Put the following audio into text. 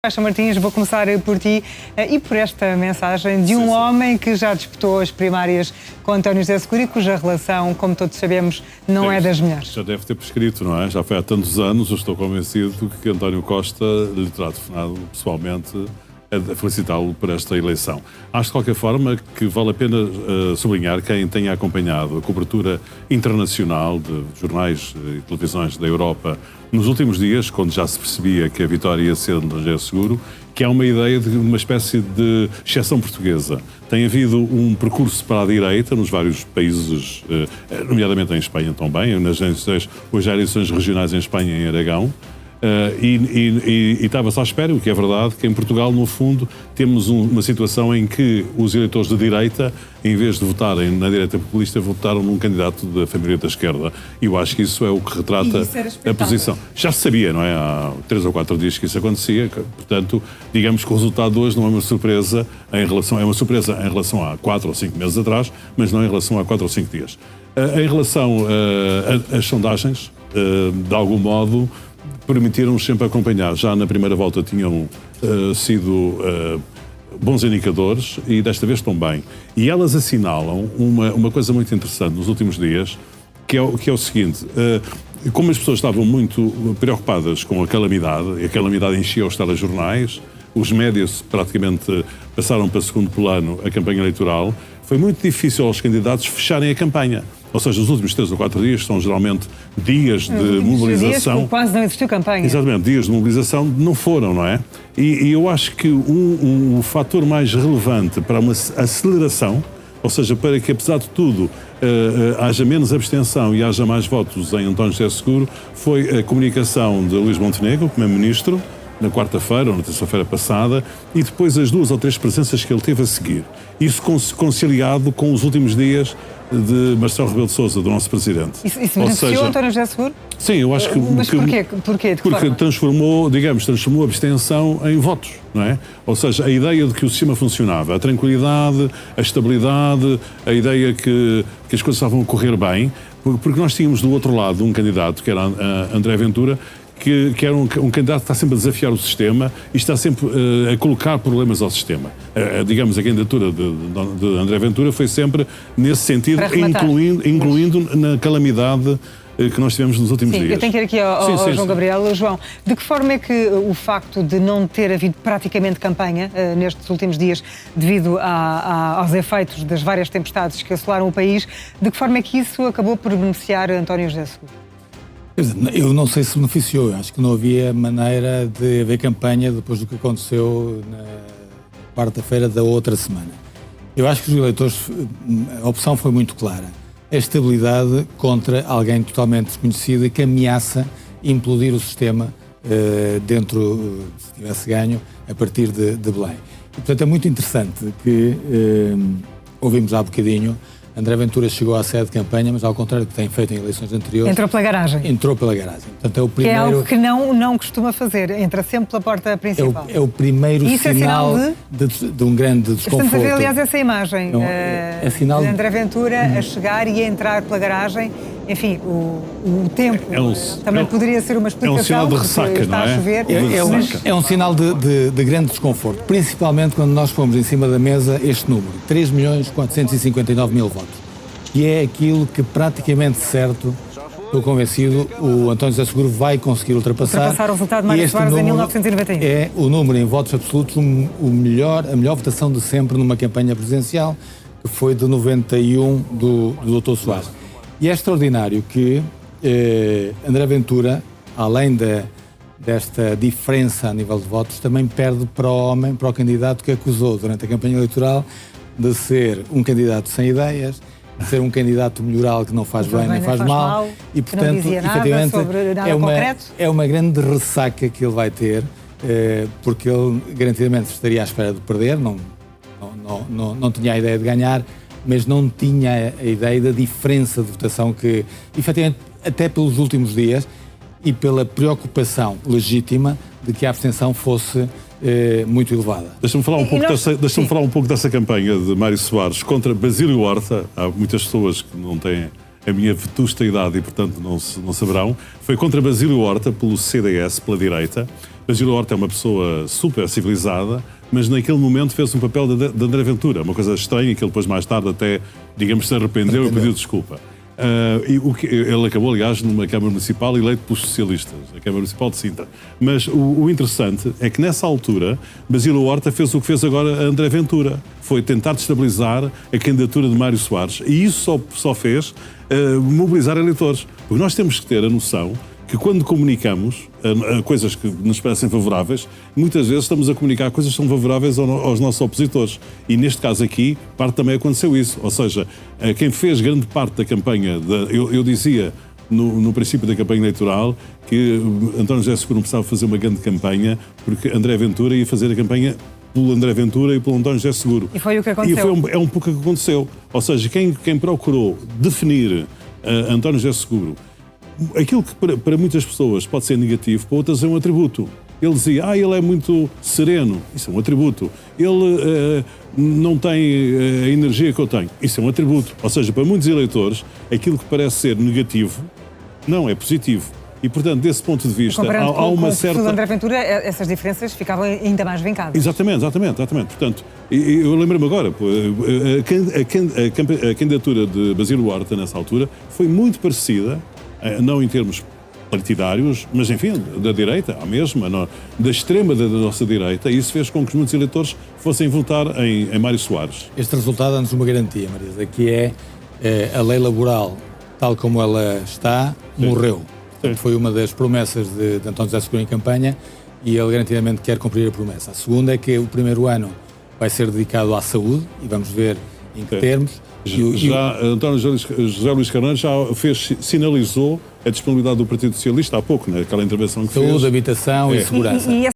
Caixa Martins, vou começar por ti e por esta mensagem de um homem que já disputou as primárias com António José Seguro e cuja relação, como todos sabemos, não é das melhores. Já deve ter prescrito, não é? Já foi há tantos anos, eu estou convencido que António Costa lhe terá telefonado pessoalmente a felicitá-lo por esta eleição. Acho de qualquer forma que vale a pena sublinhar quem tenha acompanhado a cobertura internacional de jornais e televisões da Europa nos últimos dias, quando já se percebia que a vitória ia ser de António José Seguro, que há uma ideia de uma espécie de exceção portuguesa. Tem havido um percurso para a direita nos vários países, nomeadamente em Espanha também, hoje há eleições regionais em Espanha e em Aragão, e estava-se à espera, o que é verdade, que em Portugal, no fundo, temos uma situação em que os eleitores de direita, em vez de votarem na direita populista, votaram num candidato da família da esquerda. E eu acho que isso é o que retrata a posição. Já se sabia, não é? Há 3 ou 4 dias que isso acontecia, portanto, digamos que o resultado de hoje não é uma surpresa é uma surpresa em relação a 4 ou 5 meses atrás, mas não em relação a 4 ou 5 dias. Em relação às sondagens, de algum modo, permitiram-nos sempre acompanhar. Já na primeira volta tinham sido bons indicadores e desta vez estão bem. E elas assinalam uma coisa muito interessante nos últimos dias, que é o seguinte, como as pessoas estavam muito preocupadas com a calamidade, e a calamidade enchia os telejornais, os médias praticamente passaram para segundo plano a campanha eleitoral, foi muito difícil aos candidatos fecharem a campanha. Ou seja, os últimos 3 ou 4 dias são geralmente dias de mobilização. Dias quase não existiu campanha. Exatamente, dias de mobilização não foram, não é? E eu acho que o fator mais relevante para uma aceleração, ou seja, para que apesar de tudo haja menos abstenção e haja mais votos em António José Seguro, foi a comunicação de Luís Montenegro, primeiro-ministro, na quarta-feira ou na terça-feira passada, e depois as 2 ou 3 presenças que ele teve a seguir. Isso conciliado com os últimos dias de Marcelo Rebelo de Sousa, do nosso Presidente. Isso beneficiou António José Seguro? Sim, eu acho que... Mas porquê? Porquê? De que porque forma? transformou a abstenção em votos, não é? Ou seja, a ideia de que o sistema funcionava, a tranquilidade, a estabilidade, a ideia que as coisas estavam a correr bem, porque nós tínhamos do outro lado um candidato, que era André Ventura, que era um candidato que está sempre a desafiar o sistema e está sempre a colocar problemas ao sistema. Digamos, a candidatura de André Ventura foi sempre nesse sentido, incluindo na calamidade que nós tivemos nos últimos dias. Eu tenho que ir aqui ao João Gabriel. João, de que forma é que o facto de não ter havido praticamente campanha nestes últimos dias, devido aos efeitos das várias tempestades que assolaram o país, de que forma é que isso acabou por beneficiar António José Seguro? Eu não sei se beneficiou, acho que não havia maneira de haver campanha depois do que aconteceu na quarta-feira da outra semana. Eu acho que os eleitores, a opção foi muito clara. A estabilidade contra alguém totalmente desconhecido e que ameaça implodir o sistema se tivesse ganho, a partir de Belém. E, portanto, é muito interessante que ouvimos há bocadinho. André Ventura chegou à sede de campanha, mas ao contrário do que tem feito em eleições anteriores... Entrou pela garagem. Entrou pela garagem. Portanto, é o primeiro... Que é algo que não costuma fazer. Entra sempre pela porta principal. É o primeiro sinal de um grande desconforto. Estamos a ver, aliás, essa imagem é sinal de André Ventura a chegar e a entrar pela garagem. Enfim, o tempo também poderia ser uma explicação. É um sinal de ressaca, não é? A chover, é um sinal de grande desconforto, principalmente quando nós pomos em cima da mesa este número, 3.459.000 votos. E é aquilo que praticamente certo, estou convencido, o António José Seguro vai conseguir ultrapassar o resultado de Mário Soares em 1991. É o número em votos absolutos, a melhor votação de sempre numa campanha presidencial, que foi de 91 do Dr. Soares. E é extraordinário que André Ventura, além desta diferença a nível de votos, também perde para o candidato que acusou durante a campanha eleitoral de ser um candidato sem ideias, de ser um candidato melhoral que não faz bem nem faz mal, e portanto, efetivamente, é uma grande ressaca que ele vai ter, porque ele garantidamente estaria à espera de perder, não tinha a ideia de ganhar, mas não tinha a ideia da diferença de votação que, efetivamente, até pelos últimos dias e pela preocupação legítima de que a abstenção fosse muito elevada. Deixa-me falar um pouco dessa campanha de Mário Soares contra Basílio Horta. Há muitas pessoas que não têm a minha vetusta idade e, portanto, não saberão. Foi contra Basílio Horta, pelo CDS, pela direita, Basílio Horta é uma pessoa super civilizada, mas naquele momento fez um papel de André Ventura, uma coisa estranha, que ele depois mais tarde até, digamos, se arrependeu e pediu desculpa. Ele acabou, aliás, numa Câmara Municipal eleito pelos socialistas, a Câmara Municipal de Sintra. Mas o interessante é que nessa altura Basílio Horta fez o que fez agora André Ventura, foi tentar destabilizar a candidatura de Mário Soares, e isso só fez mobilizar eleitores. Porque nós temos que ter a noção que quando comunicamos coisas que nos parecem favoráveis, muitas vezes estamos a comunicar coisas que são favoráveis aos nossos opositores. E neste caso aqui, também aconteceu isso. Ou seja, quem fez grande parte da campanha, eu dizia no princípio da campanha eleitoral que António José Seguro não precisava fazer uma grande campanha, porque André Ventura ia fazer a campanha pelo André Ventura e pelo António José Seguro. E foi o que aconteceu. E é um pouco o que aconteceu. Ou seja, quem procurou definir António José Seguro, aquilo que para muitas pessoas pode ser negativo, para outras é um atributo. Ele dizia, ele é muito sereno, isso é um atributo. Ele não tem a energia que eu tenho, isso é um atributo. Ou seja, para muitos eleitores, aquilo que parece ser negativo, não é positivo. E, portanto, desse ponto de vista, há uma certa... Com o André Ventura, essas diferenças ficavam ainda mais vincadas. Exatamente. Portanto, eu lembro-me agora, a candidatura de Basílio Horta, nessa altura, foi muito parecida, não em termos partidários, mas, enfim, da direita, a mesma, da extrema da nossa direita, e isso fez com que muitos eleitores fossem votar em Mário Soares. Este resultado dá-nos uma garantia, Marisa, que é a lei laboral, tal como ela está, morreu. Portanto, foi uma das promessas de António José Seguro em campanha, e ele garantidamente quer cumprir a promessa. A segunda é que o primeiro ano vai ser dedicado à saúde, e vamos ver em que termos. António José Luís Carneiro já sinalizou a disponibilidade do Partido Socialista há pouco, naquela intervenção que fez. Saúde, habitação e segurança.